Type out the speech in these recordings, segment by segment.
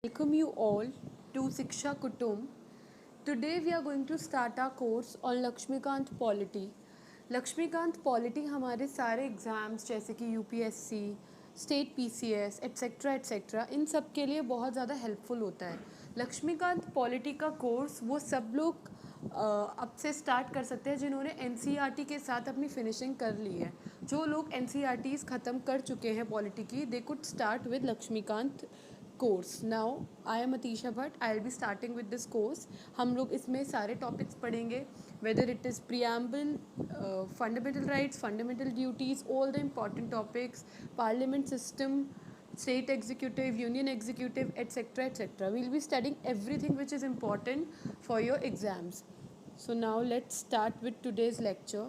Welcome you all to Siksha Kutum. Today we are going to start our course on Lakshmikant Polity. Lakshmikant polity हमारे सारे exams जैसे कि UPSC, state PCS etcetera etcetera इन सब के लिए बहुत ज़्यादा हेल्पफुल होता है. लक्ष्मीकांत पॉलिटी का कोर्स वो सब लोग अब से स्टार्ट कर सकते हैं जिन्होंने एनसीईआरटी के साथ अपनी फिनिशिंग कर ली है. जो लोग एनसीईआरटीज़ ख़त्म कर चुके हैं पॉलिटी की, they could start with Lakshmikant course. Now I am Atisha Bhatt. I will be starting with this course. हम लोग इसमें सारे टॉपिक्स पढ़ेंगे, whether it is preamble, fundamental rights, fundamental duties, all the important topics, parliament system, state executive, union executive, etc. etc. We'll be studying everything which is important for your exams. So now let's start with today's lecture.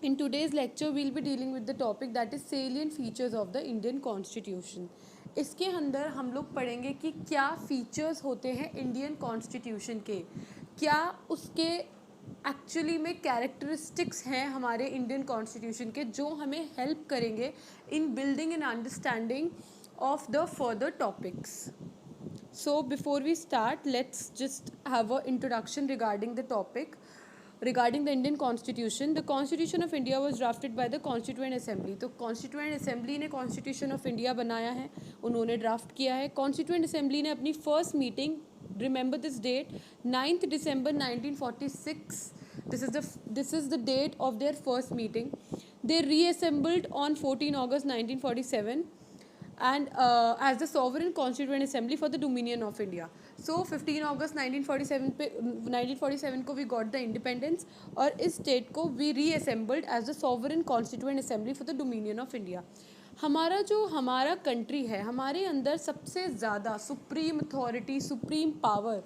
In today's lecture, we'll be dealing with the topic that is salient features of the Indian Constitution. इसके अंदर हम लोग पढ़ेंगे कि क्या features होते हैं Indian constitution के, क्या उसके एक्चुअली में कैरेक्टरिस्टिक्स हैं हमारे इंडियन कॉन्स्टिट्यूशन के जो हमें हेल्प करेंगे in building and understanding of the further topics. So before we start, let's just have a introduction regarding the topic. Regarding the Indian Constitution, the Constitution of India was drafted by the Constituent Assembly. तो Constituent Assembly ने Constitution of India बनाया है, उन्होंने draft किया है. Constituent Assembly ने अपनी first meeting, remember this date, 9th December 1946. This is the date of their first meeting. They reassembled on 14 August 1947 and as the sovereign constituent assembly for the dominion of India. So 15 अगस्त 1947 को we got the independence और इस state को we reassembled as the sovereign constituent assembly for the dominion of India. हमारा country है, हमारे अंदर सबसे ज़्यादा सुप्रीम अथॉरिटी, सुप्रीम पावर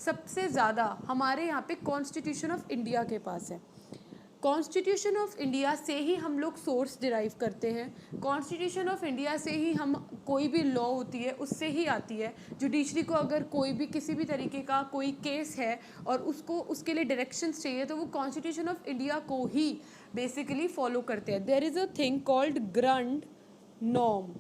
सबसे ज़्यादा हमारे यहाँ पे कॉन्स्टिट्यूशन ऑफ इंडिया के पास है. कॉन्स्टिट्यूशन ऑफ इंडिया से ही हम लोग सोर्स डिराइव करते हैं. कॉन्स्टिट्यूशन ऑफ इंडिया से ही हम कोई भी लॉ होती है उससे ही आती है. जुडिशरी को अगर कोई भी किसी भी तरीके का कोई केस है और उसको उसके लिए डायरेक्शंस चाहिए तो वो कॉन्स्टिट्यूशन ऑफ इंडिया को ही बेसिकली फॉलो करते हैं. There is a thing called grundnorm.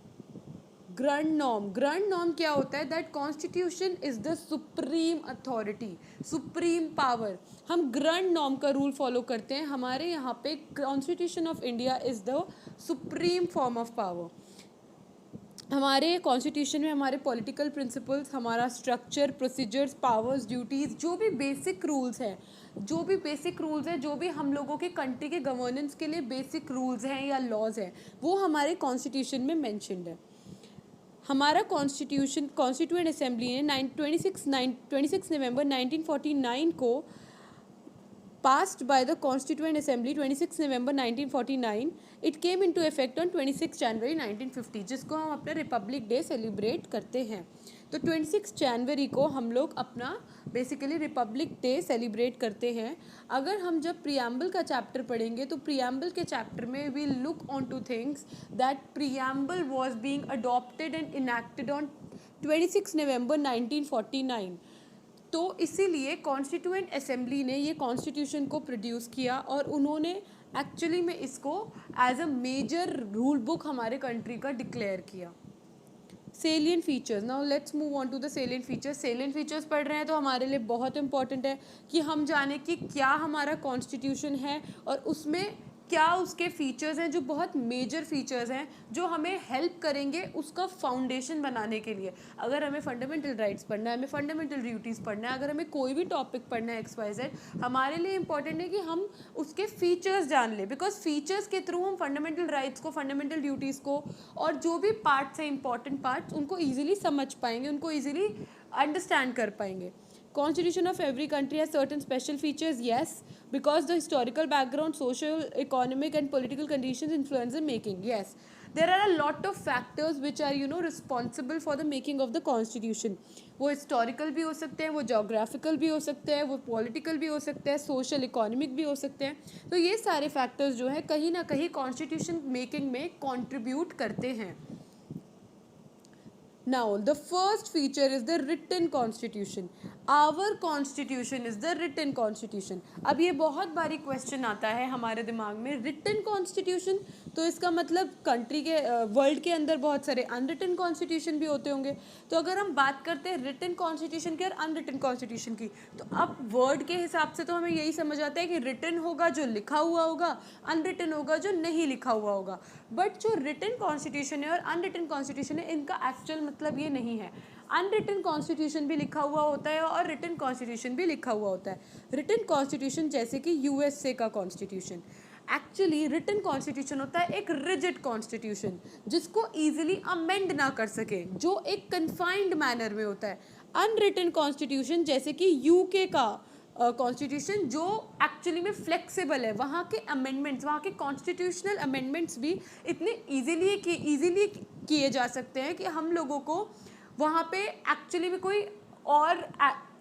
Grundnorm क्या होता है? That constitution is the supreme authority, supreme power. हम ग्रंड नॉर्म का रूल फॉलो करते हैं. हमारे यहाँ पे constitution of India is the supreme form of power. हमारे कॉन्स्टिट्यूशन में हमारे पॉलिटिकल प्रिंसिपल्स, हमारा स्ट्रक्चर, प्रोसीजर्स, पावर्स, ड्यूटीज़, जो भी बेसिक रूल्स हैं, जो भी हम लोगों के कंट्री के गवर्नेंस के लिए बेसिक रूल्स हैं या लॉज हैं, वो हमारे कॉन्स्टिट्यूशन में मैंशनड है. हमारा कॉन्स्टिट्यूएंट असेंबली ने 26 नवंबर 1949 को passed by the Constituent Assembly 26 November 1949. It came into effect on 26 जनवरी 1950, जिसको हम अपना रिपब्लिक डे सेलिब्रेट करते हैं. तो 26 जनवरी को हम लोग अपना बेसिकली रिपब्लिक डे सेलिब्रेट करते हैं. अगर हम जब प्रियम्बल का चैप्टर पढ़ेंगे तो प्रियम्बल के चैप्टर में we look on two things that preamble was being adopted and enacted on 26 November 1949. तो इसीलिए कॉन्स्टिट्यूएंट असेंबली ने ये कॉन्स्टिट्यूशन को प्रोड्यूस किया और उन्होंने एक्चुअली में इसको as a major rule book हमारे कंट्री का डिक्लेयर किया. Salient features. Now let's move on to the salient features. Salient features पढ़ रहे हैं तो हमारे लिए बहुत इंपॉर्टेंट है कि हम जाने कि क्या हमारा कॉन्स्टिट्यूशन है और उसमें क्या उसके फीचर्स हैं जो बहुत मेजर फीचर्स हैं जो हमें हेल्प करेंगे उसका फाउंडेशन बनाने के लिए. अगर हमें फंडामेंटल राइट्स पढ़ना है, हमें फंडामेंटल ड्यूटीज़ पढ़ना है, अगर हमें कोई भी टॉपिक पढ़ना है XYZ, हमारे लिए इंपॉर्टेंट है कि हम उसके फीचर्स जान लें. बिकॉज फीचर्स के थ्रू हम फंडामेंटल राइट्स को, फंडामेंटल ड्यूटीज़ को और जो भी पार्ट्स हैं इंपॉर्टेंट पार्ट्स, उनको ईजिली समझ पाएंगे, उनको ईजिली अंडरस्टैंड कर पाएंगे. Constitution of every country has certain special features, yes, because the historical background, social, economic and political conditions influence the making. Yes, there are a lot of factors which are responsible for the making of the constitution. वो historical भी हो सकते हैं, वो geographical भी हो सकते हैं, वो political भी हो सकते हैं, social, economic भी हो सकते हैं. तो ये सारे factors जो हैं कहीं ना कहीं constitution making में contribute करते हैं. Now, the first feature is the written constitution. Our constitution is the written constitution. अब ये बहुत बारी क्वेश्चन आता है हमारे दिमाग में, रिटन कॉन्स्टिट्यूशन तो इसका मतलब कंट्री के वर्ल्ड के अंदर बहुत सारे अनरिटन कॉन्स्टिट्यूशन भी होते होंगे। तो अगर हम बात करते हैं रिटन कॉन्स्टिट्यूशन की और अनरिटन कॉन्स्टिट्यूशन की, तो अब वर्ड के हिसाब से तो हमें यही समझ आता है कि रिटन होगा जो लिखा हुआ होगा, अनरिटन होगा जो नहीं लिखा हुआ होगा। बट जो रिटन कॉन्स्टिट्यूशन है और अनरिटन कॉन्स्टिट्यूशन है, इनका एक्चुअल मतलब ये नहीं है। अनरिटन कॉन्स्टिट्यूशन भी लिखा हुआ होता है और रिटन कॉन्स्टिट्यूशन भी लिखा हुआ होता है। रिटन कॉन्स्टिट्यूशन जैसे कि यूएसए का कॉन्स्टिट्यूशन, एक्चुअली रिटन कॉन्स्टिट्यूशन होता है एक रिजिड कॉन्स्टिट्यूशन जिसको इजीली अमेंड ना कर सके, जो एक कन्फाइंड मैनर में होता है। अनरिटन कॉन्स्टिट्यूशन जैसे कि यूके का कॉन्स्टिट्यूशन जो एक्चुअली में फ्लेक्सिबल है, वहाँ के अमेंडमेंट्स, वहाँ के कॉन्स्टिट्यूशनल अमेंडमेंट्स भी इतने ईजीली किए जा सकते हैं कि हम लोगों को वहाँ पे एक्चुअली में कोई और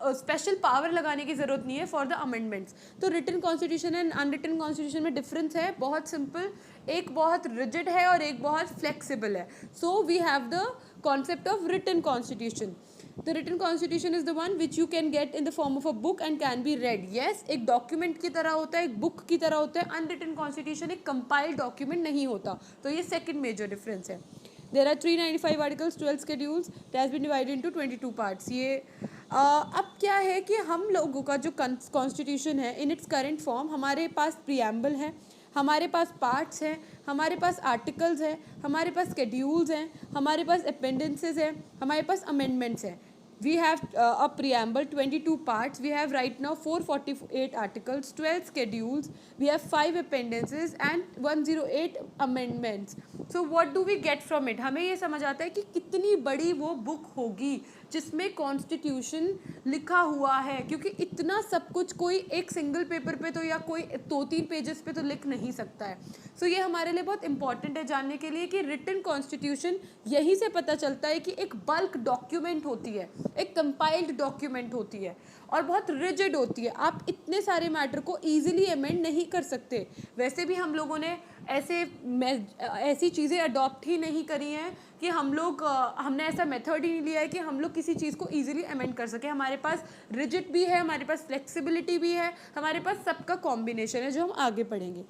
स्पेशल पावर लगाने की ज़रूरत नहीं है फॉर द अमेंडमेंट्स। तो written constitution and unwritten constitution में डिफरेंस है, बहुत सिंपल, एक बहुत रिजिड है और एक बहुत फ्लेक्सिबल है। So we have the concept of written constitution. The written constitution is the one which you can get in the form of a book and can be read. Yes, एक document की तरह होता है, एक book की तरह होता है। अनरिटन कॉन्स्टिट्यूशन एक कंपाइल्ड डॉक्यूमेंट नहीं होता। तो ये सेकंड मेजर डिफरेंस है। There are 395 articles, 12 schedules. It has been divided into 22 parts. ये अब क्या है कि हम लोगों का जो कॉन्स्टिट्यूशन है इन इट्स करेंट फॉर्म, हमारे पास प्रियम्बल है, हमारे पास पार्ट्स हैं, हमारे पास आर्टिकल्स हैं, हमारे पास स्केड्यूल्स हैं, हमारे पास अपेंडेंसेस हैं, हमारे पास अमेंडमेंट्स हैं। We have a preamble, 22 parts. We have right now 448 articles, 12 schedules. We have 5 appendices and 108 amendments. So what do we get from it? हमें ये समझ आता है कि कितनी बड़ी वो बुक होगी जिसमें कॉन्स्टिट्यूशन लिखा हुआ है, क्योंकि इतना सब कुछ कोई एक सिंगल पेपर पे तो या कोई 2-3 पेजेस पे तो लिख नहीं सकता है। सो ये हमारे लिए बहुत इंपॉर्टेंट है जानने के लिए कि रिटन कॉन्स्टिट्यूशन यहीं से पता चलता है कि एक बल्क डॉक्यूमेंट होती है, एक कंपाइल्ड डॉक्यूमेंट होती है और बहुत रिजिड होती है। आप इतने सारे मैटर को ईजिली अमेंड नहीं कर सकते। वैसे भी हम लोगों ने ऐसी चीज़ें अडॉप्ट ही नहीं करी हैं कि हमने ऐसा मेथड ही नहीं लिया है कि हम लोग किसी चीज़ को ईजिली अमेंड कर सके। हमारे पास रिजिड भी है, हमारे पास फ्लेक्सिबिलिटी भी है, हमारे पास सबका कॉम्बिनेशन है जो हम आगे पढ़ेंगे।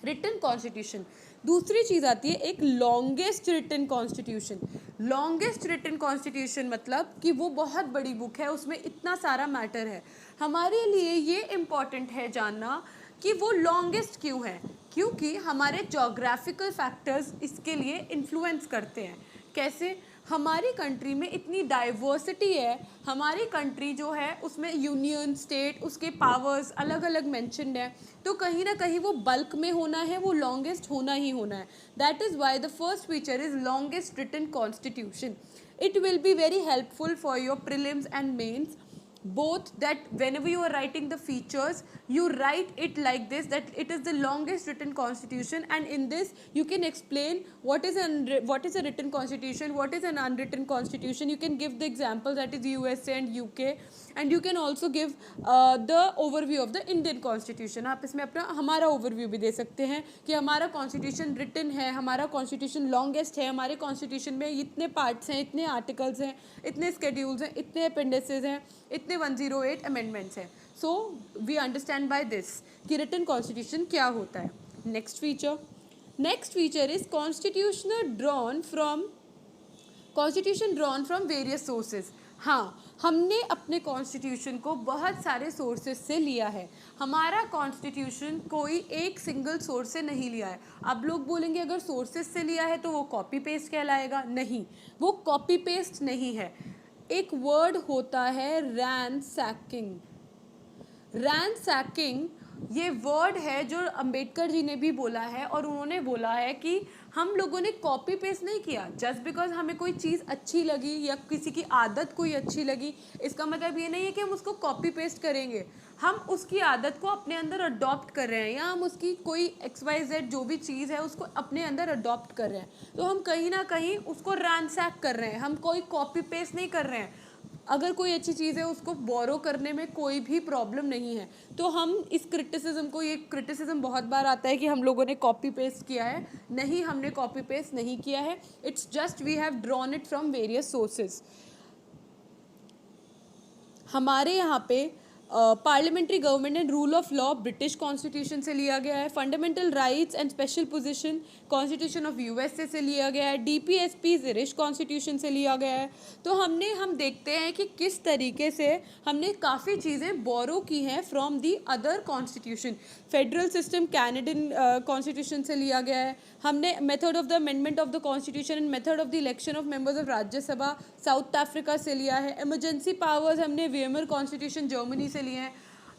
रिटन कॉन्स्टिट्यूशन, दूसरी चीज़ आती है एक longest written constitution. Longest written constitution मतलब कि वो बहुत बड़ी बुक है, उसमें इतना सारा मैटर है। हमारे लिए ये इम्पॉर्टेंट है जानना कि वो लॉन्गेस्ट क्यों है, क्योंकि हमारे जोग्राफिकल फैक्टर्स इसके लिए इन्फ्लुएंस करते हैं। कैसे? हमारी कंट्री में इतनी डाइवर्सिटी है, हमारी कंट्री जो है उसमें यूनियन, स्टेट, उसके पावर्स अलग अलग मेंशन्ड है, तो कहीं ना कहीं वो बल्क में होना है, वो लॉन्गेस्ट होना ही होना है। That is why the first feature is longest written constitution. It will be very helpful for your prelims and mains, both, that whenever you are writing the features you write it like this, that it is the longest written constitution, and in this you can explain what is a written constitution, what is an unwritten constitution. You can give the examples, that is USA and UK, and you can also give the overview of the Indian constitution. आप इसमें अपना हमारा overview भी दे सकते हैं कि हमारा constitution written है, हमारा कॉन्स्टिट्यूशन लॉन्गेस्ट है, हमारे कॉन्स्टिट्यूशन में इतने पार्ट्स हैं, इतने आर्टिकल्स हैं, इतने स्केड्यूल्स हैं, इतने अपेंडिसेस हैं, इतने 108 अमेंडमेंट्स हैं। So we understand by this कि रिटन कॉन्स्टिट्यूशन क्या होता है। Next feature is constitution drawn from various sources. हाँ, हमने अपने कॉन्स्टिट्यूशन को बहुत सारे सोर्सेज से लिया है। हमारा कॉन्स्टिट्यूशन कोई एक सिंगल सोर्स से नहीं लिया है। अब लोग बोलेंगे अगर सोर्सेज से लिया है तो वो कॉपी पेस्ट कहलाएगा। नहीं, वो कॉपी पेस्ट नहीं है। एक वर्ड होता है रैनसैकिंग। रैनसैकिंग ये वर्ड है जो अंबेडकर जी ने भी बोला है, और उन्होंने बोला है कि हम लोगों ने कॉपी पेस्ट नहीं किया। जस्ट बिकॉज हमें कोई चीज़ अच्छी लगी या किसी की आदत कोई अच्छी लगी, इसका मतलब ये नहीं है कि हम उसको कॉपी पेस्ट करेंगे। हम उसकी आदत को अपने अंदर अडॉप्ट कर रहे हैं, या हम उसकी कोई XYZ जो भी चीज़ है उसको अपने अंदर अडॉप्ट कर रहे हैं। तो हम कहीं ना कहीं उसको रैनसैक कर रहे हैं, हम कोई कॉपी पेस्ट नहीं कर रहे हैं। अगर कोई अच्छी चीज़ है उसको बोरो करने में कोई भी प्रॉब्लम नहीं है। तो हम इस क्रिटिसिज्म को, ये क्रिटिसिज्म बहुत बार आता है कि हम लोगों ने कॉपी पेस्ट किया है। नहीं, हमने कॉपी पेस्ट नहीं किया है। It's just we have drawn it from various sources. हमारे यहाँ पे parliamentary government and rule of law British constitution से लिया गया है। Fundamental rights and special position constitution of USA से लिया गया है। डीपीएसपी इरिश कॉन्स्टिट्यूशन से लिया गया है। तो हम देखते हैं कि किस तरीके से हमने काफ़ी चीज़ें बोरो की हैं from the other constitution. Federal system Canadian constitution से लिया गया है। हमने method of the amendment of the constitution and method of the election of members of Rajya Sabha south Africa से लिया है। इमरजेंसी पावर्स हमने वेमर कॉन्स्टिट्यूशन जर्मनी से लिए हैं।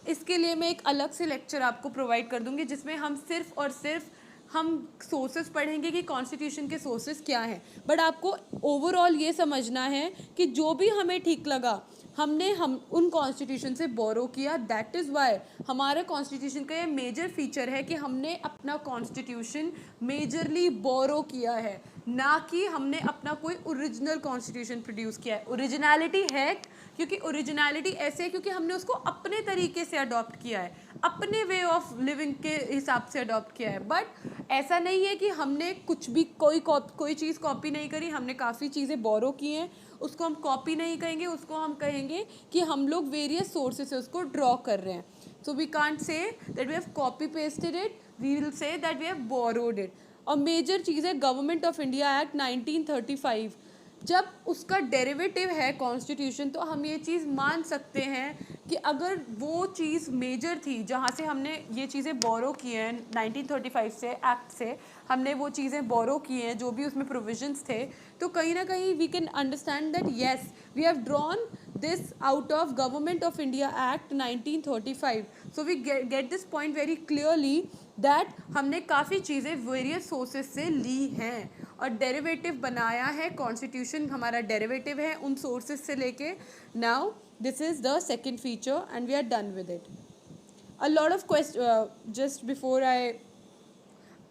इसके लिए मैं एक अलग से लेक्चर आपको प्रोवाइड कर दूंगी जिसमें हम सिर्फ और सिर्फ हम सोर्सेस पढ़ेंगे कि कॉन्स्टिट्यूशन के सोर्सेस क्या हैं। बट आपको ओवरऑल ये समझना है कि जो भी हमें ठीक लगा हम उन कॉन्स्टिट्यूशन से बोरो किया। दैट इज़ वाई हमारा कॉन्स्टिट्यूशन का ये मेजर फीचर है कि हमने अपना कॉन्स्टिट्यूशन मेजरली बोरो किया है, ना कि हमने अपना कोई ओरिजिनल कॉन्स्टिट्यूशन प्रोड्यूस किया है। ओरिजिनलिटी है क्योंकि ओरिजिनलिटी ऐसे है क्योंकि हमने उसको अपने तरीके से अडॉप्ट किया है, अपने वे ऑफ लिविंग के हिसाब से अडॉप्ट किया है। बट ऐसा नहीं है कि हमने कुछ भी कोई चीज़ कॉपी नहीं करी। हमने काफ़ी चीज़ें बोरो की हैं, उसको हम कॉपी नहीं कहेंगे, उसको हम कहेंगे कि हम लोग वेरियस सोर्सेस से उसको ड्रॉ कर रहे हैं। So we can't say that we have copy pasted it, we will say that we have borrowed it. और मेजर चीज़ है गवर्नमेंट ऑफ इंडिया एक्ट 1935। जब उसका डेरिवेटिव है कॉन्स्टिट्यूशन तो हम ये चीज़ मान सकते हैं कि अगर वो चीज़ मेजर थी जहाँ से हमने ये चीज़ें बोरो की हैं 1935 से एक्ट से हमने वो चीज़ें बोरो की हैं, जो भी उसमें प्रोविजंस थे, तो कहीं ना कहीं we can understand that yes we have drawn this out of government of India act 1935। So we get this point very clearly that हमने काफ़ी चीज़ें वेरियस सोर्सेज से ली हैं और डेरिवेटिव बनाया है। कॉन्स्टिट्यूशन हमारा डेरिवेटिव है उन सोर्सेज से लेके। Now this is the second feature and we are done with it. A lot of question just before I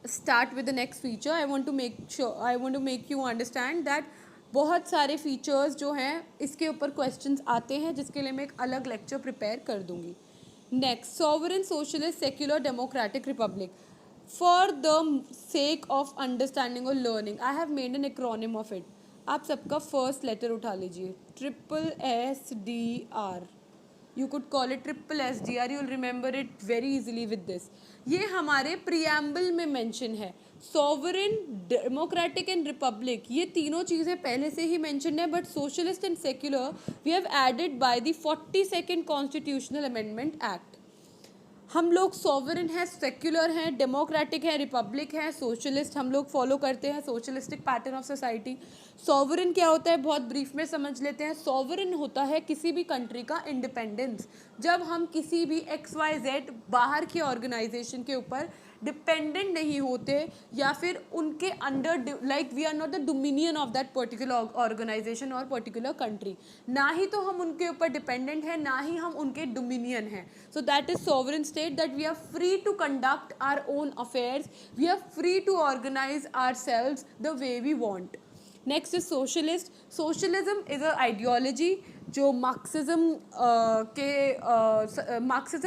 start with the next feature, I want to make you understand that बहुत सारे features जो हैं इसके ऊपर questions आते हैं जिसके लिए मैं एक अलग लेक्चर प्रिपेयर कर दूंगी। Next, sovereign socialist secular democratic republic. For the sake of understanding और learning I have made an acronym of it. आप सबका फर्स्ट लेटर उठा लीजिए, SSDR। You could call it SSDR, you'll remember it very easily with this। ये हमारे preamble में mention है। Sovereign, democratic and Republic, ये तीनों चीज़ें पहले से ही मेंशन है, but socialist and secular we have added by the 42nd constitutional amendment act. हम लोग सॉवरेन हैं, सेक्युलर हैं, डेमोक्रेटिक हैं, रिपब्लिक हैं, सोशलिस्ट हम लोग फॉलो करते हैं socialistic pattern of society. Sovereign क्या होता है बहुत ब्रीफ में समझ लेते हैं। सॉवरेन होता है किसी भी कंट्री का इंडिपेंडेंस। जब हम किसी भी XYZ बाहर की ऑर्गेनाइजेशन के ऊपर डिपेंडेंट नहीं होते या फिर उनके under, like we are not the dominion of that particular organisation और पर्टिकुलर कंट्री। ना ही तो हम उनके ऊपर डिपेंडेंट हैं, ना ही हम उनके डोमिनियन हैं। So that is sovereign state, that we are free to conduct our own affairs, we are free to organise ourselves the way we want. Next is socialist. Socialism is a ideology जो Marxism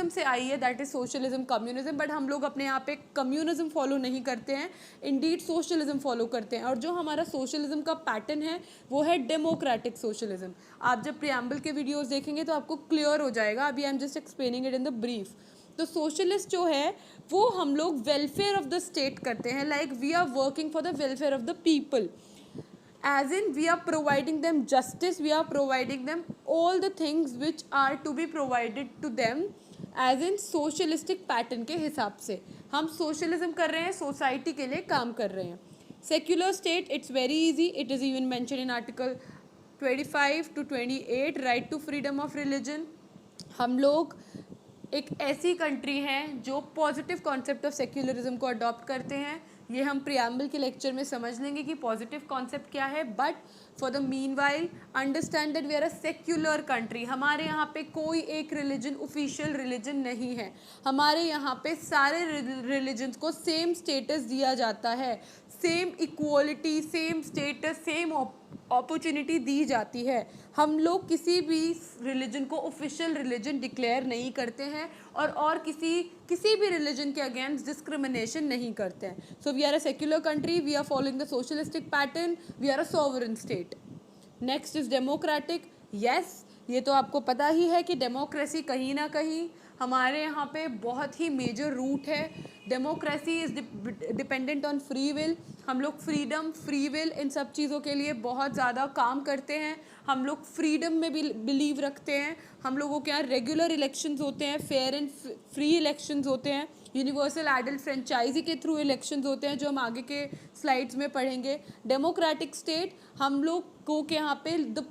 से आई है, that is socialism, communism. But हम लोग अपने यहाँ पे communism follow नहीं करते हैं, इंडीड सोशलिज्म फॉलो करते हैं। और जो हमारा सोशलिज्म का पैटर्न है वो है डेमोक्रेटिक सोशलिज्म। आप जब प्रियम्बल के वीडियोस देखेंगे तो आपको क्लियर हो जाएगा, अभी I am just explaining it in the brief. तो सोशलिस्ट जो है वो हम लोग वेलफेयर ऑफ द स्टेट करते हैं, like we are working for the welfare of the people, as in we are providing them justice, we are providing them all the things which are to be provided to them as in socialistic pattern के हिसाब से हम socialism कर रहे हैं, society के लिए काम कर रहे हैं। secular state, it's very easy, it is even mentioned in article 25 to 28, right to freedom of religion। हम लोग एक ऐसी कंट्री है जो पॉजिटिव कॉन्सेप्ट ऑफ सेक्युलरिज्म को अडॉप्ट करते हैं। ये हम प्रियम्बल के लेक्चर में समझ लेंगे कि पॉजिटिव कॉन्सेप्ट क्या है। But for the meanwhile understand that we are a secular country. हमारे यहाँ पे कोई एक रिलीजन ऑफिशियल रिलीजन नहीं है। हमारे यहाँ पे सारे रिलीजन्स को सेम स्टेटस दिया जाता है, same equality, same status, same opportunity दी जाती है। हम लोग किसी भी रिलीजन को ऑफिशियल रिलीजन डिक्लेयर नहीं करते हैं और किसी भी रिलीजन के अगेंस्ट डिस्क्रिमिनेशन नहीं करते हैं। So we are a secular country, we are following the socialistic pattern, we are a sovereign state. Next is democratic. yes, ये तो आपको पता ही है कि डेमोक्रेसी कहीं ना कहीं हमारे यहाँ पे बहुत ही मेजर रूट है। Democracy is dependent on free will. हम लोग फ्रीडम, फ्री विल, इन सब चीज़ों के लिए बहुत ज़्यादा काम करते हैं। हम लोग फ्रीडम में भी बिलीव रखते हैं। हम लोगों के यहाँ रेगुलर इलेक्शंस होते हैं, फेयर एंड फ्री इलेक्शंस होते हैं, यूनिवर्सल एडल्ट फ्रेंचाइजी के थ्रू इलेक्शंस होते हैं, जो हम आगे के स्लाइड्स में पढ़ेंगे। डेमोक्रेटिक स्टेट, हम लोगों के यहाँ पे the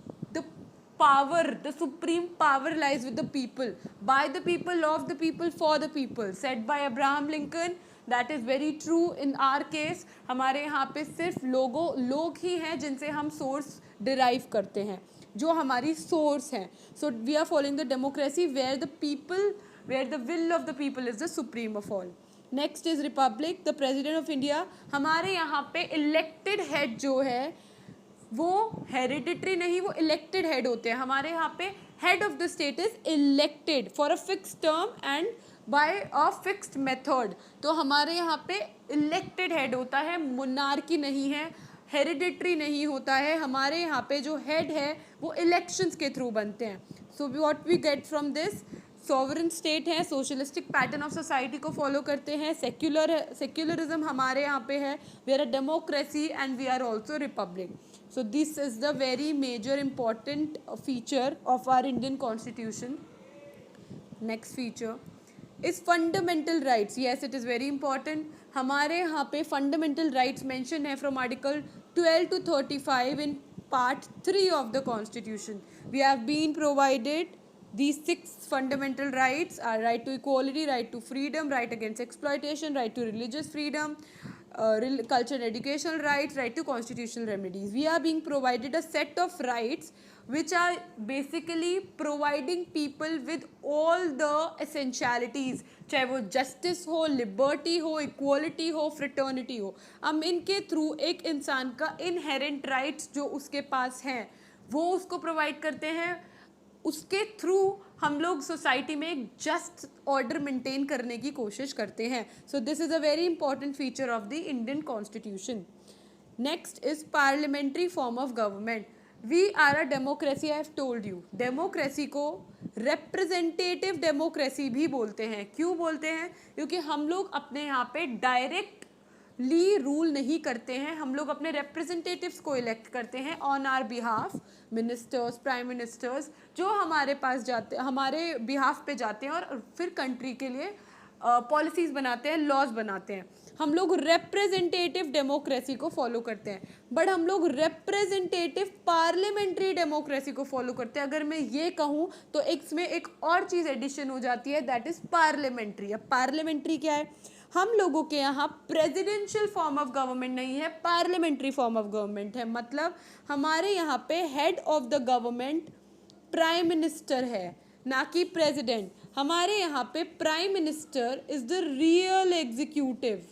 power, the supreme power lies with the people, by the people, of the people, for the people, said by Abraham Lincoln. That is very true in our case. हमारे यहाँ पे सिर्फ लोग ही हैं जिनसे हम सोर्स डिराइव करते हैं, जो हमारी सोर्स हैं. So we are following the democracy where the people, where the will of the people is the supreme of all. Next is republic. The president of India, हमारे यहाँ पे इलेक्टेड हेड जो है वो हेरिडिटरी नहीं, वो elected head होते हैं. हमारे यहाँ पे head of the state is elected for a fix term and by a fixed method. तो हमारे यहाँ पे इलेक्टेड हेड होता है, मोनार्की नहीं है, हेरिडिटरी नहीं होता है. हमारे यहाँ पे जो हेड है वो इलेक्शंस के थ्रू बनते हैं. So what we get from this, sovereign state है, सोशलिस्टिक पैटर्न ऑफ सोसाइटी को फॉलो करते हैं, सेक्युलरिज्म हमारे यहाँ पे है, we are a democracy and we are also republic. So this is the very major important feature of our Indian Constitution. Next feature is fundamental rights. Yes, it is very important. हमारे यहाँ पे fundamental rights mentioned है from Article 12 to 35 in Part 3 of the Constitution. We have been provided these 6 fundamental rights are right to equality, right to freedom, right against exploitation, right to religious freedom, culture and educational rights, right to constitutional remedies. We are being provided a set of rights which are basically providing people with all the essentialities, चाहे वो justice हो, liberty हो, equality हो, fraternity हो. हम इनके through एक इंसान का inherent rights जो उसके पास हैं वो उसको प्रोवाइड करते हैं. उसके थ्रू हम लोग सोसाइटी में एक जस्ट ऑर्डर मेंटेन करने की कोशिश करते हैं. So this is a very important feature of the Indian constitution. Next is parliamentary form of government. We are a democracy, I have told you. Democracy को रिप्रेजेंटेटिव डेमोक्रेसी भी बोलते हैं. क्यों बोलते हैं? क्योंकि हम लोग अपने यहाँ पे डायरेक्ट रूल नहीं करते हैं, हम लोग अपने रिप्रेजेंटेटिव्स को इलेक्ट करते हैं on our behalf. Ministers, prime ministers जो हमारे पास जाते, हमारे बिहाफ पे जाते हैं और फिर कंट्री के लिए पॉलिसीज बनाते हैं, लॉज बनाते हैं. हम लोग रिप्रेजेंटेटिव डेमोक्रेसी को फॉलो करते हैं, बट हम लोग रिप्रेजेंटेटिव पार्लियामेंट्री डेमोक्रेसी को फॉलो करते हैं. अगर मैं ये कहूँ तो इसमें एक और चीज़ एडिशन हो जाती है, दैट इज़ पार्लियामेंट्री. अब पार्लियामेंट्री क्या है? हम लोगों के यहाँ प्रेसिडेंशियल फॉर्म ऑफ गवर्नमेंट नहीं है, पार्लियामेंट्री फॉर्म ऑफ गवर्नमेंट है. मतलब हमारे यहाँ पे head of the government prime minister है, ना कि प्रेसिडेंट. हमारे यहाँ पे prime minister is the real executive.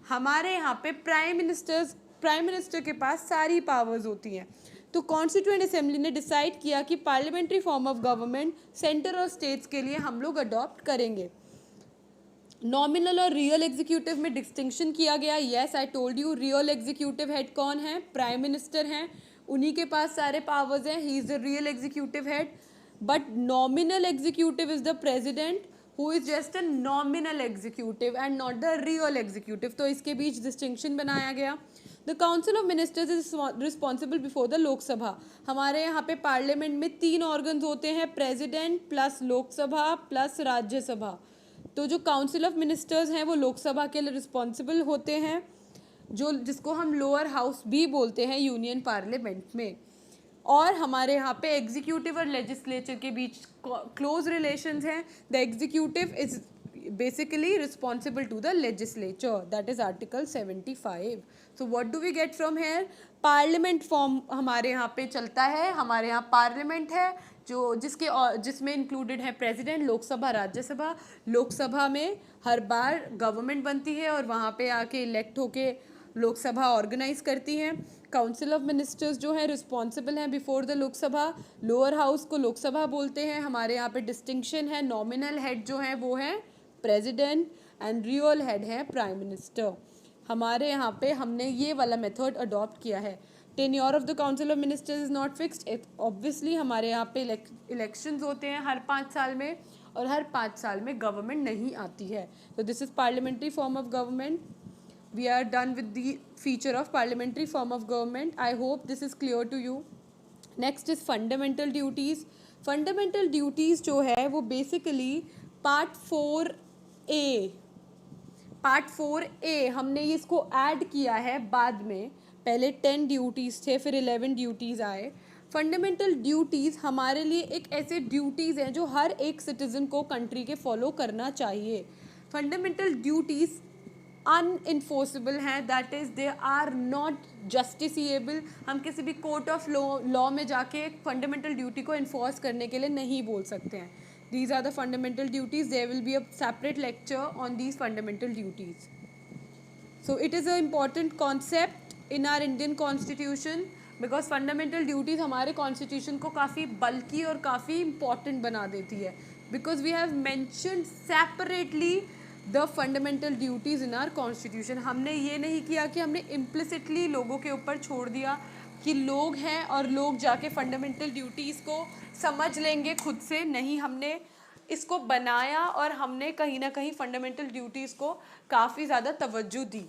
हमारे यहाँ पे प्राइम मिनिस्टर के पास सारी पावर्स होती हैं. तो कॉन्स्टिट्यूएंट असेंबली ने डिसाइड किया कि parliamentary form of government centre और स्टेट्स के लिए हम लोग अडॉप्ट करेंगे. नॉमिनल और रियल एग्जीक्यूटिव में डिस्टिंक्शन किया गया. Yes, I told you, real executive head कौन है? प्राइम मिनिस्टर हैं, उन्हीं के पास सारे पावर्स हैं, he is the real executive head. But nominal executive is the president who is just a nominal executive and not the real executive. तो इसके बीच distinction बनाया गया. The council of ministers is responsible before the Lok Sabha. हमारे यहाँ पे parliament में 3 organs होते हैं, president plus Lok Sabha plus Rajya Sabha. तो जो काउंसिल ऑफ मिनिस्टर्स हैं वो लोकसभा के लिए रिस्पॉन्सिबल होते हैं, जिसको हम लोअर हाउस भी बोलते हैं यूनियन पार्लियामेंट में. और हमारे यहाँ पे एग्जीक्यूटिव और लेजिस्लेचर के बीच क्लोज रिलेशंस हैं. The executive is basically responsible to the legislature, that is article 75. So what do we get from here? Parliament form हमारे यहाँ पे चलता है. हमारे यहाँ पार्लियामेंट है जिसमें इंक्लूडेड है प्रेसिडेंट, लोकसभा, राज्यसभा. लोकसभा में हर बार गवर्नमेंट बनती है और वहाँ पे आके इलेक्ट होके लोकसभा ऑर्गेनाइज करती हैं. काउंसिल ऑफ मिनिस्टर्स जो है रिस्पॉन्सिबल हैं before the Lok Sabha. Lower house को लोकसभा बोलते हैं. हमारे यहाँ पे डिस्टिंक्शन है, नॉमिनल हेड जो है वो है प्रेसिडेंट एंड रियल हेड है प्राइम मिनिस्टर. हमारे यहाँ पे हमने ये वाला मेथड अडॉप्ट किया है. Tenure of the council of ministers is not fixed. Obviously हमारे यहाँ पे इलेक्शंस होते हैं हर 5 साल में, और हर 5 साल में गवर्नमेंट नहीं आती है। तो this is parliamentary form of government. We are done with the feature of parliamentary form of government. I hope this is clear to you. Next is fundamental duties. Fundamental duties जो है वो basically part 4A हमने इसको add किया है बाद में. पहले 10 ड्यूटीज़ थे, फिर 11 ड्यूटीज़ आए. फंडामेंटल ड्यूटीज़ हमारे लिए एक ऐसे ड्यूटीज़ हैं जो हर एक सिटीज़न को कंट्री के फॉलो करना चाहिए. फंडामेंटल ड्यूटीज़ अनइन्फोर्सेबल हैं, that is they are not justiciable. हम किसी भी कोर्ट ऑफ लॉ में जाके फंडामेंटल ड्यूटी को इन्फोर्स करने के लिए नहीं बोल सकते हैं. These are the fundamental duties. There will be a separate lecture on these fundamental duties. So it is an important concept in our Indian constitution because fundamental duties हमारे constitution को काफ़ी bulky और काफ़ी important बना देती है, because we have mentioned separately the fundamental duties in our constitution. हमने ये नहीं किया कि हमने implicitly लोगों के ऊपर छोड़ दिया कि लोग हैं और लोग जाके फंडामेंटल ड्यूटीज़ को समझ लेंगे खुद से. नहीं, हमने इसको बनाया और हमने कहीं ना कहीं फंडामेंटल ड्यूटीज़ को काफ़ी ज़्यादा तवज्जो दी.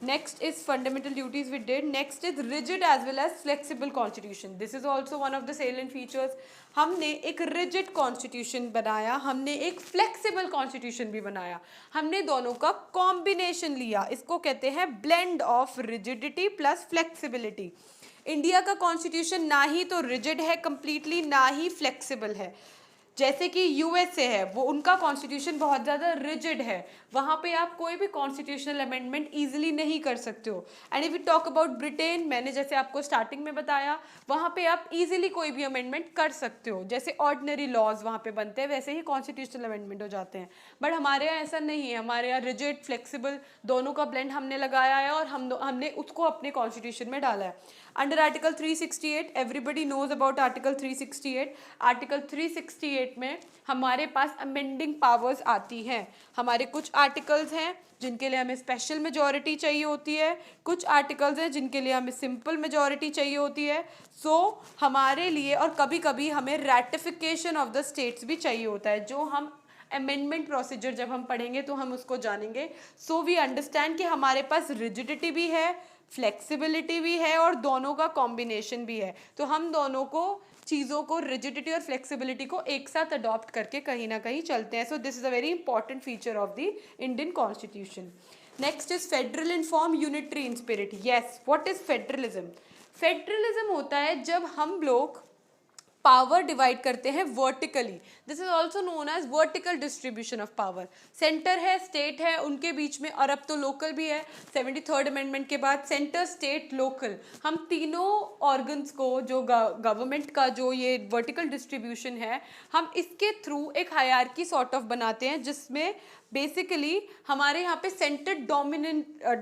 Next is fundamental duties we did. Next is rigid as well as flexible constitution. This is also one of the salient features. हमने एक रिजिड कॉन्स्टिट्यूशन बनाया, हमने एक फ्लेक्सिबल कॉन्स्टिट्यूशन भी बनाया. हमने दोनों का कॉम्बिनेशन लिया. इसको कहते हैं blend of rigidity plus flexibility. India का कॉन्स्टिट्यूशन ना ही तो रिजिड है कंप्लीटली, ना ही फ्लेक्सिबल है. जैसे कि यूएसए है, वो उनका कॉन्स्टिट्यूशन बहुत ज़्यादा रिजिड है. वहाँ पे आप कोई भी कॉन्स्टिट्यूशनल अमेंडमेंट इजीली नहीं कर सकते हो. And if we talk about Britain, मैंने जैसे आपको स्टार्टिंग में बताया, वहाँ पे आप इजीली कोई भी अमेंडमेंट कर सकते हो. जैसे ऑर्डिनरी लॉज वहाँ पे बनते हैं, वैसे ही कॉन्स्टिट्यूशनल अमेंडमेंट हो जाते हैं. बट हमारे यहाँ ऐसा नहीं है. हमारे यहाँ रिजिड फ्लेक्सिबल दोनों का ब्लेंड हमने लगाया है और हमने उसको अपने कॉन्स्टिट्यूशन में डाला है. Under article 368, everybody knows about article 368. Article 368 में हमारे पास अमेंडिंग पावर्स आती हैं. हमारे कुछ आर्टिकल्स हैं जिनके लिए हमें स्पेशल मेजॉरिटी चाहिए होती है, कुछ आर्टिकल्स हैं जिनके लिए हमें सिंपल मेजॉरिटी चाहिए होती है. सो हमारे लिए, और कभी कभी हमें रैटिफिकेशन ऑफ द स्टेट्स भी चाहिए होता है, जो हम अमेंडमेंट प्रोसीजर जब हम पढ़ेंगे तो हम उसको जानेंगे. सो वी अंडरस्टैंड कि हमारे पास रिजिडिटी भी है, फ्लेक्सिबिलिटी भी है और दोनों का कॉम्बिनेशन भी है. तो हम दोनों को चीज़ों को, रिजिडिटी और फ्लेक्सिबिलिटी को एक साथ अडॉप्ट करके कहीं ना कहीं चलते हैं. So this is a very important feature of the Indian constitution. Next is federal in form, unitary in spirit. Yes, what is federalism? Federalism होता है जब हम लोग पावर डिवाइड करते हैं vertically. This is also known as vertical distribution of power. Centre है, state है, उनके बीच में, और अब तो लोकल भी है 73rd अमेंडमेंट के बाद. सेंटर, स्टेट, लोकल, हम तीनों ऑर्गन्स को, जो गवर्नमेंट का जो ये वर्टिकल डिस्ट्रीब्यूशन है, हम इसके थ्रू एक हायरार्की सॉर्ट ऑफ बनाते हैं, जिसमें बेसिकली हमारे यहाँ पे सेंटर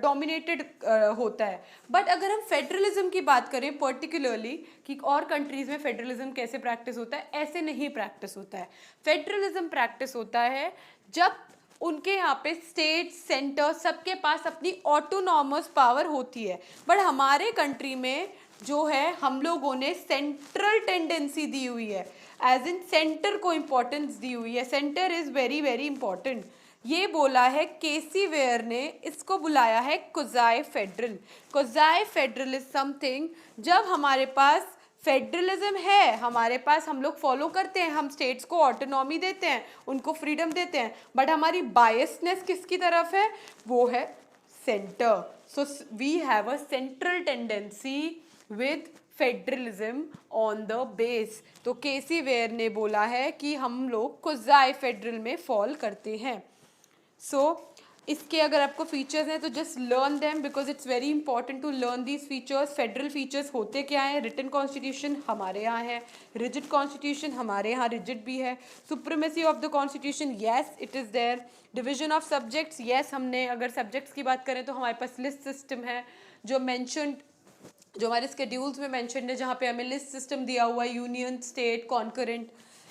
डोमिनेटेड होता है. बट अगर हम फेडरलिज्म की बात करें पर्टिकुलरली कि और कंट्रीज़ में फेडरलिज्म कैसे प्रैक्टिस होता है, ऐसे नहीं प्रैक्टिस होता है. फेडरलिज्म प्रैक्टिस होता है जब उनके यहाँ पे स्टेट, सेंटर, सबके पास अपनी ऑटोनॉमस पावर होती है. बट हमारे कंट्री में जो है, हम लोगों ने सेंट्रल टेंडेंसी दी हुई है, एज इन सेंटर को इम्पोर्टेंस दी हुई है. Centre is very very important. ये बोला है केसी वेयर ने, इसको बुलाया है quasi federal. Quasi federal is something जब हमारे पास फेडरलिज्म है, हमारे पास, हम लोग फॉलो करते हैं, हम स्टेट्स को ऑटोनॉमी देते हैं, उनको फ्रीडम देते हैं, बट हमारी बायसनेस किसकी तरफ है? वो है centre. So we have a central tendency with federalism on the base. तो केसी वेयर ने बोला है कि हम लोग क्वाज़ी फेडरल में फॉल करते हैं. सो इसके अगर आपको फीचर्स हैं तो just learn them, because it's very important to learn these features. Federal features होते क्या हैं? रिटन कॉन्स्टिट्यूशन हमारे यहाँ है, रिजिड कॉन्स्टिट्यूशन हमारे यहाँ रिजिड भी है. Supremacy of the constitution, yes it is there. Division of subjects, yes, हमने अगर सब्जेक्ट्स की बात करें तो हमारे पास लिस्ट सिस्टम है जो मैंशनड, जो हमारे स्केड्यूल्स में मैंशनड है, जहाँ पे हमें लिस्ट सिस्टम दिया हुआ है, union, state, concurrent,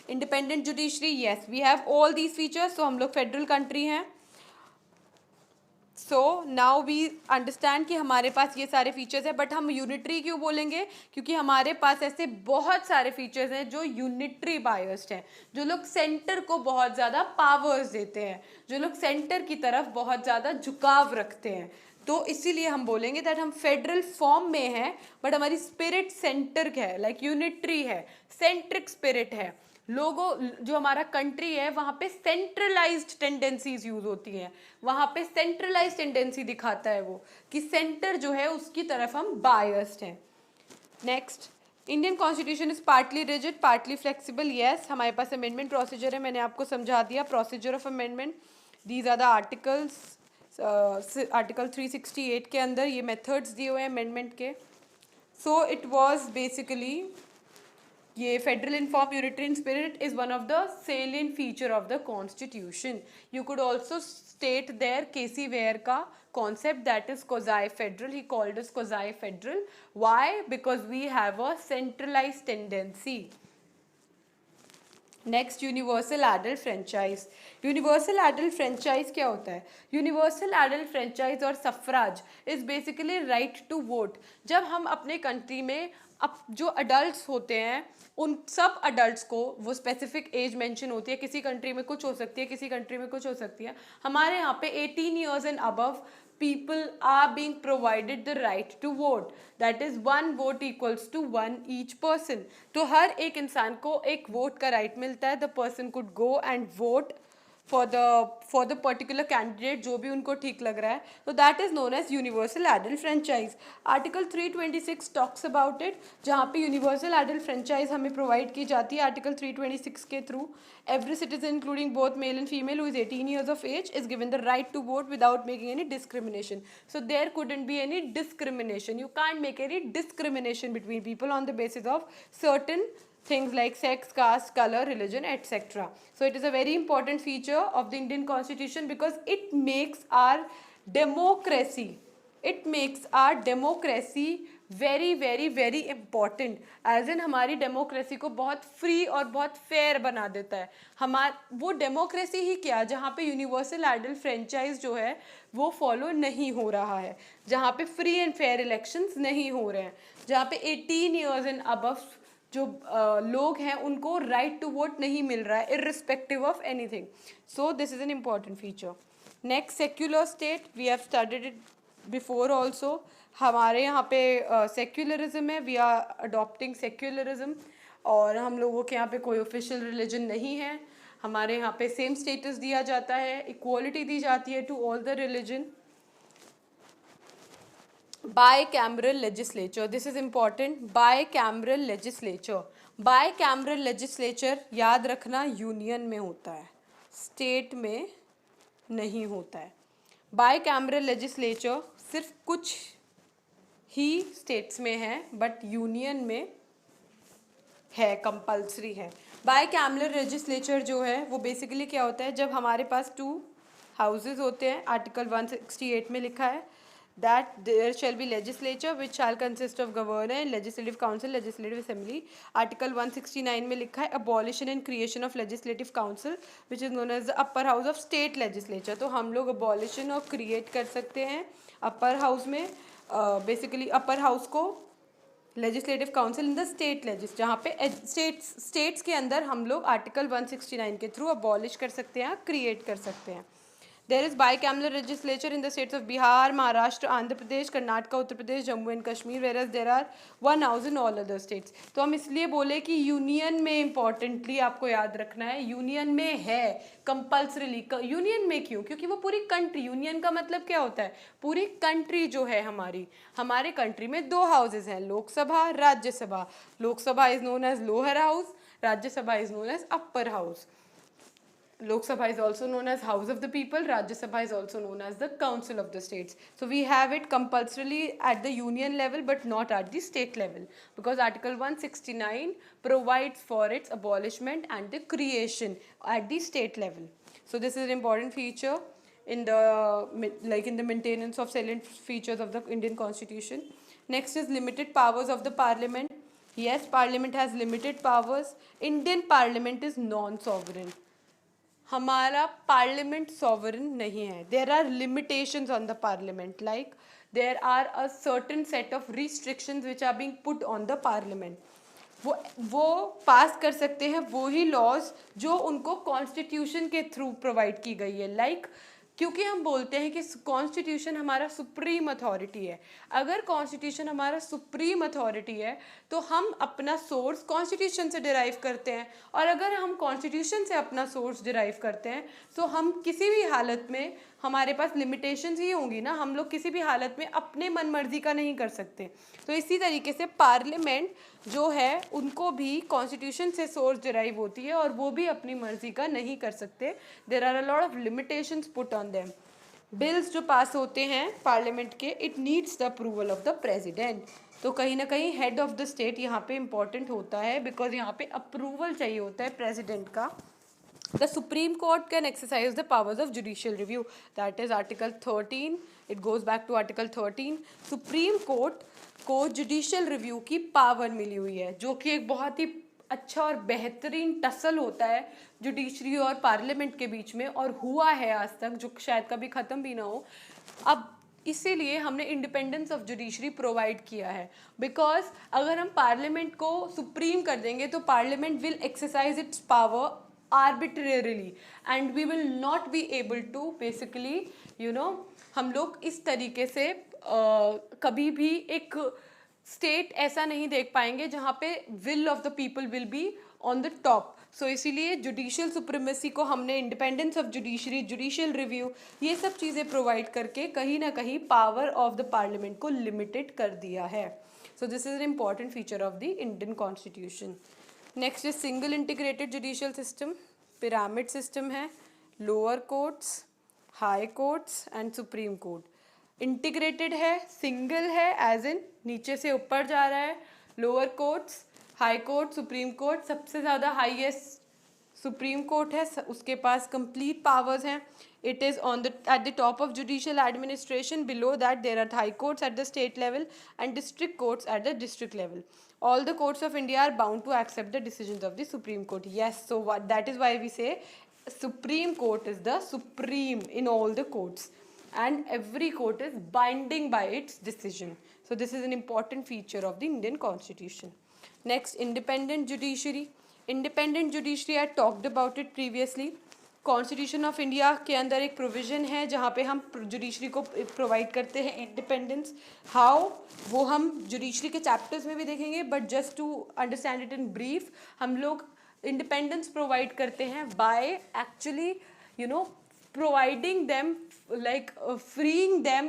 independent judiciary. Yes, we have all these features. तो हम लोग फेडरल कंट्री हैं. सो नाउ वी अंडरस्टैंड कि हमारे पास ये सारे फीचर्स हैं, बट हम यूनिटरी क्यों बोलेंगे? क्योंकि हमारे पास ऐसे बहुत सारे फीचर्स हैं जो यूनिटरी बायस्ड हैं, जो लोग सेंटर को बहुत ज़्यादा पावर्स देते हैं, जो लोग सेंटर की तरफ बहुत ज़्यादा झुकाव रखते हैं। तो इसीलिए हम बोलेंगे दैट हम फेडरल फॉर्म में हैं, बट हमारी स्पिरिट सेंटर है, लाइक यूनिटरी है, सेंट्रिक स्पिरिट है। लोगों, जो हमारा कंट्री है वहाँ पे सेंट्रलाइज्ड टेंडेंसीज यूज होती हैं, वहाँ पे सेंट्रलाइज्ड टेंडेंसी दिखाता है वो कि सेंटर जो है उसकी तरफ हम बायस्ड हैं। Next, Indian constitution is partly rigid partly flexible. Yes, हमारे पास अमेंडमेंट प्रोसीजर है, मैंने आपको समझा दिया procedure of amendment. These are the articles, article 368 के अंदर ये मेथड्स दिए हुए हैं अमेंडमेंट के। सो इट वाज बेसिकली, ये federal in form unitary in spirit is one of the salient feature of the constitution. You could also state their cases where का concept, that is quasi federal. He called us quasi federal. Why? Because we have a centralized tendency. Next, universal adult franchise. Universal adult franchise क्या होता है? Universal adult franchise और suffrage is basically right to vote. जब हम अपने country में अब जो अडल्ट्स होते हैं उन सब अडल्ट्स को, वो स्पेसिफिक एज मेंशन होती है, किसी कंट्री में कुछ हो सकती है, किसी कंट्री में कुछ हो सकती है, हमारे यहाँ पे 18 years and above people are being provided the right to vote, that is one vote equals to one each person. तो हर एक इंसान को एक वोट का राइट मिलता है, the person could go and vote for the particular candidate जो भी उनको ठीक लग रहा है, तो that is known as universal adult franchise. Article 326 talks about it, जहाँ पे universal adult franchise हमें provide की जाती है Article 326 के through. Every citizen including both male and female who is 18 years of age is given the right to vote without making any discrimination. So there couldn't be any discrimination. You can't make any discrimination between people on the basis of certain things like sex, caste, color, religion, etc. So it is a very important feature of the Indian Constitution because it makes our democracy, very very very important. As in हमारी democracy को बहुत free और बहुत fair बना देता है। वो democracy ही क्या, जहाँ पे यूनिवर्सल एडल्ट फ्रेंचाइज जो है वो फॉलो नहीं हो रहा है, जहाँ पे फ्री एंड फेयर इलेक्शंस नहीं हो रहे हैं, जहाँ पे 18 years एंड अबव जो लोग हैं उनको राइट टू वोट नहीं मिल रहा है irrespective of anything. So this is an important feature. Next, secular state. We have studied it before also. हमारे यहाँ पे सेक्युलरिज्म है, वी आर अडॉप्टिंग सेक्युलरिज्म, और हम लोगों के यहाँ पे कोई ऑफिशियल रिलीजन नहीं है. हमारे यहाँ पे सेम स्टेटस दिया जाता है, इक्वालिटी दी जाती है to all the religion. Bicameral legislature, this is important. Bicameral legislature. Bicameral legislature याद रखना यूनियन में होता है, स्टेट में नहीं होता है. Bicameral legislature सिर्फ कुछ ही स्टेट्स में है, बट यूनियन में है, कंपल्सरी है. Bicameral legislature जो है वो बेसिकली क्या होता है, जब हमारे पास 2 हाउसेज होते हैं. आर्टिकल 168 में लिखा है that there shall be legislature which shall consist of governor, legislative council, legislative assembly. Article 169 में लिखा है abolition and creation of legislative council which is known as the upper house of state legislature. तो हम लोग abolition और create कर सकते हैं upper house में. basically upper house को legislative council in the state legis, जहाँ पे states के अंदर हम लोग article 169 के through abolish कर सकते हैं, create कर सकते हैं. There is bicameral legislature in the states of Bihar, Maharashtra, Andhra Pradesh, Karnataka, Uttar Pradesh, Jammu and Kashmir, whereas there are one house in all other states. तो हम इसलिए बोले कि यूनियन में इम्पॉर्टेंटली आपको याद रखना है, यूनियन में है कंपल्सरीली. यूनियन में क्यों? क्योंकि वो पूरी कंट्री, यूनियन का मतलब क्या होता है, पूरी कंट्री जो है हमारे कंट्री में 2 हाउसेज हैं, Lok Sabha, Rajya Sabha. Lok Sabha is known as lower house, Rajya Sabha is known as upper house. Lok Sabha is also known as House of the People. Rajya Sabha is also known as the Council of the States. So we have it compulsorily at the union level but not at the state level, because Article 169 provides for its abolishment and the creation at the state level. So this is an important feature in the maintenance of salient features of the Indian Constitution. Next is limited powers of the Parliament. Yes, Parliament has limited powers. Indian Parliament is non-sovereign. हमारा parliament sovereign नहीं है. There are limitations on the parliament, like there are a certain set of restrictions which are being put on the parliament. वो pass कर सकते हैं वो ही laws जो उनको कॉन्स्टिट्यूशन के थ्रू प्रोवाइड की गई है. लाइक क्योंकि हम बोलते हैं कि कॉन्स्टिट्यूशन हमारा सुप्रीम अथॉरिटी है. अगर कॉन्स्टिट्यूशन हमारा सुप्रीम अथॉरिटी है तो हम अपना सोर्स कॉन्स्टिट्यूशन से डिराइव करते हैं. और अगर हम कॉन्स्टिट्यूशन से अपना सोर्स डिराइव करते हैं तो हम किसी भी हालत में, हमारे पास लिमिटेशंस ही होंगी ना, हम लोग किसी भी हालत में अपने मन मर्जी का नहीं कर सकते. तो इसी तरीके से पार्लियामेंट जो है उनको भी कॉन्स्टिट्यूशन से सोर्स डिराइव होती है और वो भी अपनी मर्जी का नहीं कर सकते. There are a lot of limitations put on them. Bills जो पास होते हैं पार्लियामेंट के, it needs the approval of the president. तो कहीं ना कहीं हेड ऑफ द स्टेट यहाँ पे इंपॉर्टेंट होता है, बिकॉज यहाँ पे अप्रूवल चाहिए होता है प्रेसिडेंट का. The Supreme Court can exercise the powers of judicial review. That is Article 13. It goes back to Article 13. Supreme Court को जुडिशियल रिव्यू की पावर मिली हुई है, जो कि एक बहुत ही अच्छा और बेहतरीन टसल होता है जुडिशरी और पार्लियामेंट के बीच में, और हुआ है आज तक, जो शायद कभी ख़त्म भी ना हो. अब इसीलिए हमने इंडिपेंडेंस ऑफ जुडिशरी प्रोवाइड किया है, बिकॉज अगर हम पार्लियामेंट को सुप्रीम कर देंगे तो parliament will exercise it's power arbitrarily and we will not be able to basically हम लोग इस तरीके से कभी भी एक स्टेट ऐसा नहीं देख पाएंगे जहाँ पे will of the people will be on the top. So इसीलिए जुडिशियल सुप्रीमेसी को हमने independence of judiciary, judicial review, ये सब चीज़ें प्रोवाइड करके कहीं ना कहीं पावर ऑफ द पार्लियामेंट को लिमिटेड कर दिया है. So this is an important feature of the Indian constitution. Next is single integrated judicial system. Pyramid system है, lower courts, high courts and supreme court. Integrated है, single है as in नीचे से ऊपर जा रहा है. Lower courts, high court, supreme court. सबसे ज़्यादा हाईएस्ट सुप्रीम कोर्ट है, उसके पास कंप्लीट पावर्स हैं. It is at the top of judicial administration. Below that there are high courts at the state level and district courts at the district level. All the courts of India are bound to accept the decisions of the Supreme Court. Yes, so that is why we say Supreme Court is the supreme in all the courts, and every court is binding by its decision. So this is an important feature of the Indian Constitution. Next, independent judiciary. Independent judiciary, I talked about it previously. Constitution of India के अंदर एक provision है जहाँ पे हम judiciary को provide करते हैं इंडिपेंडेंस. हाउ, वो हम जुडिशरी के चैप्टर्स में भी देखेंगे, but just to understand it in brief, हम लोग इंडिपेंडेंस प्रोवाइड करते हैं by actually providing them, like freeing them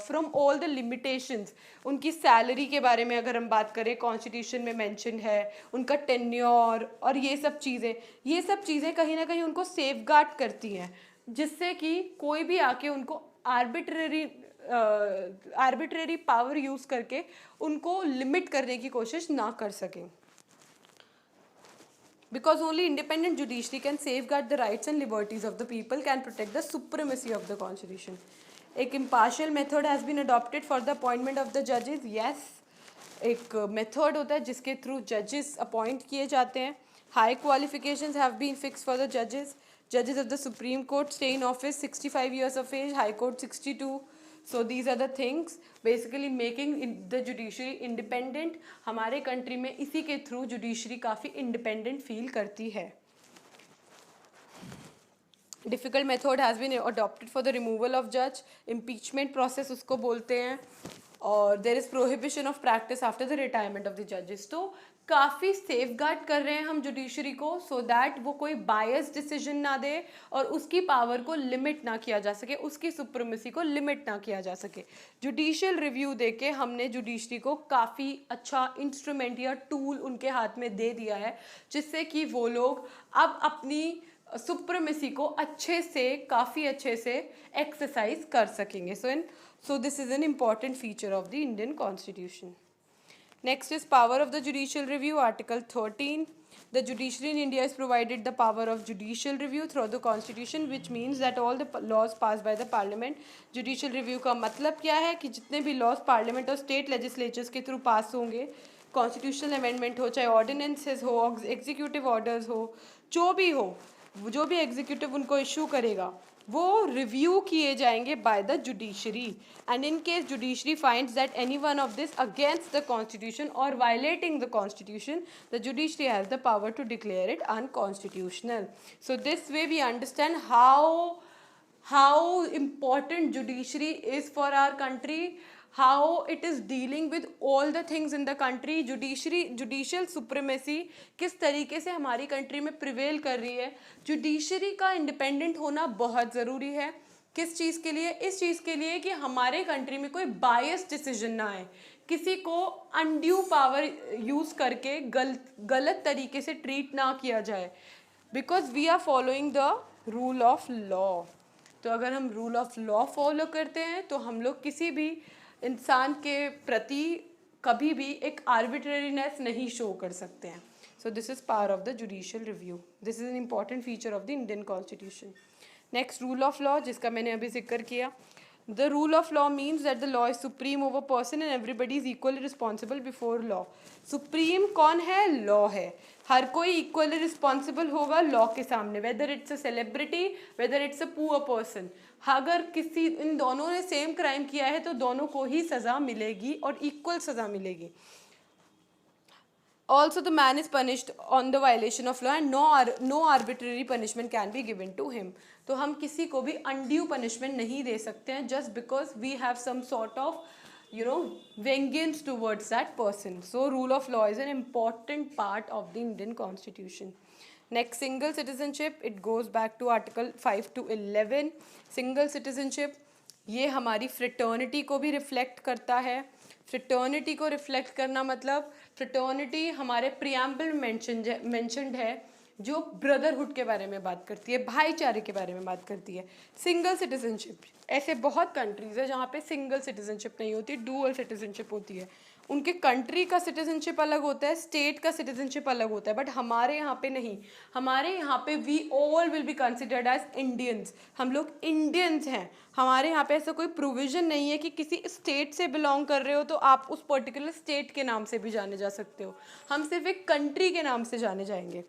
from all the limitations. उनकी सैलरी के बारे में अगर हम बात करें, कॉन्स्टिट्यूशन में मेंशन है उनका टेन्योर और ये सब चीज़ें कहीं ना कहीं उनको सेफगार्ड करती हैं, जिससे कि कोई भी आके उनको आर्बिट्रेरी पावर यूज़ करके उनको लिमिट करने की कोशिश ना कर सकें. Because only independent judiciary can safeguard the rights and liberties of the people, can protect the supremacy of the constitution. एक impartial method has been adopted for the appointment of the judges. Yes, एक method होता है जिसके through judges appoint किए जाते हैं. High qualifications have been fixed for the judges. Judges of the Supreme Court stay in office 65 years of age, High Court 62. So these are the things basically making the judiciary independent. हमारे country में इसी के through judiciary काफ़ी independent feel करती है. Difficult method has been adopted for the removal of जज. Impeachment process उसको बोलते हैं. और there is prohibition of practice after the retirement of the जजेस. तो काफ़ी सेफगार्ड कर रहे हैं हम जुडिशरी को, सो दैट वो कोई बायस डिसीजन ना दे और उसकी पावर को लिमिट ना किया जा सके, उसकी सुप्रीमेसी को लिमिट ना किया जा सके. जुडिशियल रिव्यू देके हमने जुडिशरी को काफ़ी अच्छा इंस्ट्रूमेंट या टूल उनके हाथ में दे दिया है, जिससे कि वो लोग अब अपनी सुप्रीमेसी को काफ़ी अच्छे से एक्सरसाइज कर सकेंगे. So this is an important feature of the Indian Constitution. Next is power of the judicial review, Article 13. The judiciary in India is provided the power of judicial review through the Constitution, which means that all the laws passed by the Parliament. Judicial review का मतलब क्या है कि जितने भी laws Parliament और state legislatures के through pass होंगे, constitutional amendment हो, चाहे ordinances हो, executive orders हो, जो भी हो, जो भी एग्जीक्यूटिव उनको इशू करेगा वो रिव्यू किए जाएंगे by the judiciary, and in case judiciary finds that any one of this against the constitution और violating the constitution, the judiciary has the power to declare it unconstitutional. So this way we understand how important judiciary is for our country, how it is dealing with all the things in the country. Judicial supremacy किस तरीके से हमारी country में prevail कर रही है. Judiciary का independent होना बहुत ज़रूरी है. किस चीज़ के लिए? इस चीज़ के लिए कि हमारे कंट्री में कोई बायस डिसीजन ना आए, किसी को अनड्यू पावर यूज़ करके गलत तरीके से ट्रीट ना किया जाए, because we are following the rule of law. तो अगर हम रूल ऑफ लॉ फॉलो करते हैं तो हम लोग किसी भी इंसान के प्रति कभी भी एक आर्बिट्रेरीनेस नहीं शो कर सकते हैं. So this is power of the judicial review. This is an important feature of the Indian constitution. Next, rule of law, जिसका मैंने अभी जिक्र किया. The rule of law means that the law is supreme over person and everybody is equally responsible before law. Supreme कौन है? Law है. हर कोई equally responsible होगा लॉ के सामने, whether it's a celebrity, whether it's a poor person. अगर किसी इन दोनों ने सेम क्राइम किया है तो दोनों को ही सज़ा मिलेगी और इक्वल सज़ा मिलेगी. Also, the man is punished on the violation of law and no arbitrary punishment can be given to him. तो हम किसी को भी undue punishment नहीं दे सकते हैं just because we have some sort of vengeance towards that person. So rule of law is an important part of the Indian Constitution. Next, single citizenship, it goes back to article 5 to 11. Single citizenship ये हमारी fraternity को भी reflect करता है. Fraternity को reflect करना मतलब fraternity हमारे प्रियम्बल मेंशन्ड है, जो ब्रदरहुड के बारे में बात करती है, भाईचारे के बारे में बात करती है. सिंगल सिटीजनशिप, ऐसे बहुत कंट्रीज है जहाँ पे सिंगल सिटीजनशिप नहीं होती, डुअल सिटीजनशिप होती है. उनके कंट्री का सिटीजनशिप अलग होता है, स्टेट का सिटीजनशिप अलग होता है, बट हमारे यहाँ पे नहीं. हमारे यहाँ पे we all will be considered as Indians. हम लोग इंडियंस हैं. हमारे यहाँ पे ऐसा कोई प्रोविज़न नहीं है कि किसी स्टेट से बिलोंग कर रहे हो तो आप उस पर्टिकुलर स्टेट के नाम से भी जाने जा सकते हो. हम सिर्फ एक कंट्री के नाम से जाने जाएंगे.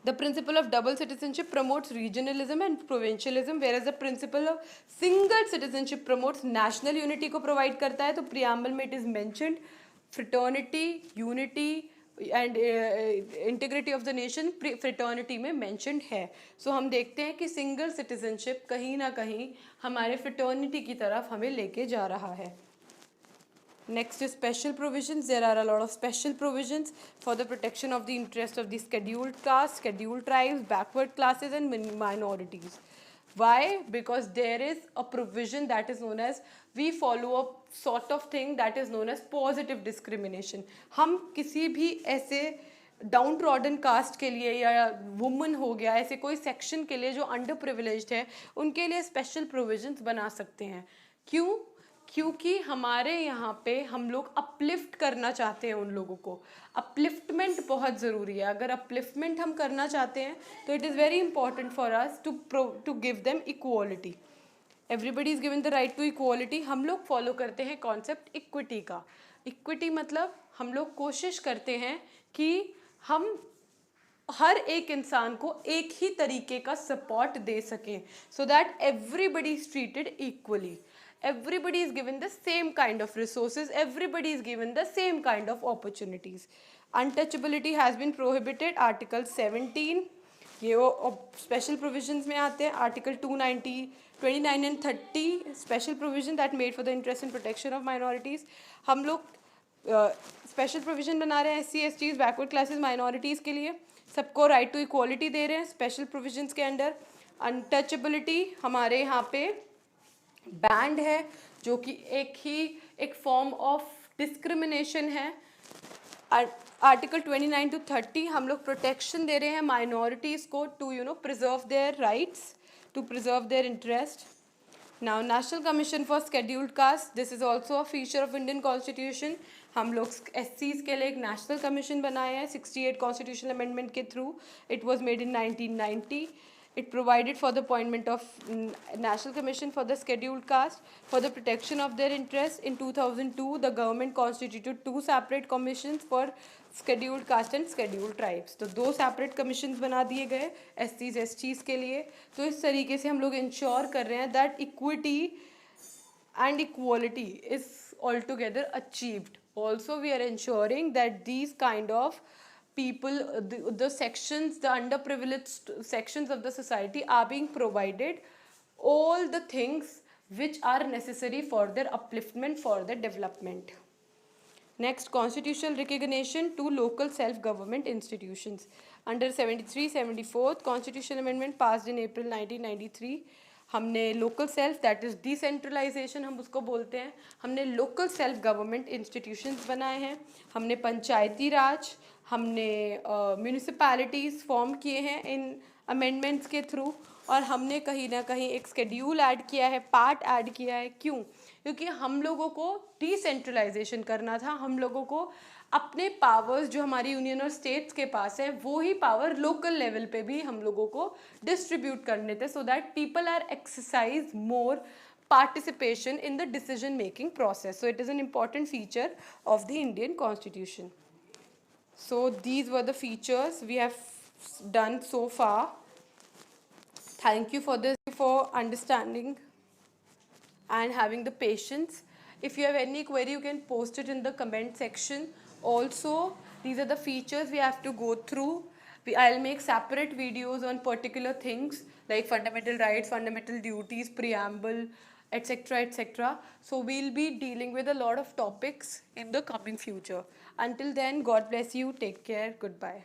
The principle of double citizenship promotes regionalism and provincialism, whereas the principle of single citizenship promotes national unity को provide करता है. तो preamble में it is mentioned fraternity, unity and integrity of the nation fraternity में mentioned है. So हम देखते हैं कि single citizenship कहीं ना कहीं हमारे fraternity की तरफ हमें लेके जा रहा है. Next is special provisions. There are a lot of special provisions for the protection of the interest of the scheduled castes, scheduled tribes, backward classes and minorities. Why? Because there is a provision that is known as, we follow a sort of thing that is known as positive discrimination. हम किसी भी ऐसे down trodden cast के लिए या woman हो गया, ऐसे कोई सेक्शन के लिए जो अंडर प्रिविलेज्ड है, उनके लिए स्पेशल प्रोविजंस बना सकते हैं. क्यों? क्योंकि हमारे यहाँ पे हम लोग अपलिफ्ट करना चाहते हैं उन लोगों को. अपलिफ्टमेंट बहुत ज़रूरी है. अगर अपलिफ्टमेंट हम करना चाहते हैं तो it is very important for us to give them equality. Everybody is given the right to equality. हम लोग फॉलो करते हैं कॉन्सेप्ट इक्विटी का. इक्विटी मतलब हम लोग कोशिश करते हैं कि हम हर एक इंसान को एक ही तरीके का सपोर्ट दे सकें, so that everybody is treated equally. Everybody is given the same kind of resources, everybody is given the same kind of opportunities. Untouchability has been prohibited, article 17. ये वो special provisions में आते हैं. article 290, 29 and 30 special provision that made for the interest and protection of minorities. हम लोग special provision बना रहे हैं SC, STs, backward classes, minorities के लिए. सबको right to equality दे रहे हैं special provisions के अंडर. Untouchability हमारे यहाँ पे बैंड है, जो कि एक फॉर्म ऑफ डिस्क्रिमिनेशन है. आर्टिकल 29 to 30 हम लोग प्रोटेक्शन दे रहे हैं माइनॉरिटीज़ को to preserve their rights, to preserve their interest. Now national commission for scheduled caste, this is also a feature of Indian constitution. हम लोग SCs के लिए एक नेशनल कमीशन बनाए हैं 68 कॉन्स्टिट्यूशनल अमेंडमेंट के through. It was made in 1990. It provided for the appointment of National Commission for the Scheduled Caste for the protection of their interests. In 2002, the government constituted 2 separate commissions for Scheduled Caste and Scheduled Tribes. तो 2 separate commissions बना दिए गए SCs STs के लिए. तो इस तरीके से हम लोग ensure कर रहे हैं that equity and equality is altogether achieved. Also, we are ensuring that these kind of people, the sections, the underprivileged sections of the society are being provided all the things which are necessary for their upliftment, for their development. Next, constitutional recognition to local self-government institutions. Under 74th Constitutional Amendment passed in April 1993, हमने local self, that is decentralization हम उसको बोलते हैं, हमने local self government institutions बनाए हैं, हमने पंचायती राज, हमने म्यूनिसिपैलिटीज़ फॉर्म किए हैं इन अमेंडमेंट्स के थ्रू, और हमने कहीं ना कहीं एक स्केड्यूल ऐड किया है, पार्ट ऐड किया है. क्यों? क्योंकि हम लोगों को डिसेंट्रलाइजेशन करना था. हम लोगों को अपने पावर्स जो हमारी यूनियन और स्टेट्स के पास है वो ही पावर लोकल लेवल पे भी हम लोगों को डिस्ट्रीब्यूट करने थे, so that people are exercise more participation in the decision making process. So it is an important feature of the Indian Constitution. So these were the features we have done so far. Thank you for this, for understanding and having the patience. If you have any query, you can post it in the comment section. Also, these are the features we have to go through. I'll make separate videos on particular things like fundamental rights, fundamental duties, preamble, etc., etc. So we'll be dealing with a lot of topics in the coming future. Until then, God bless you. Take care. Goodbye.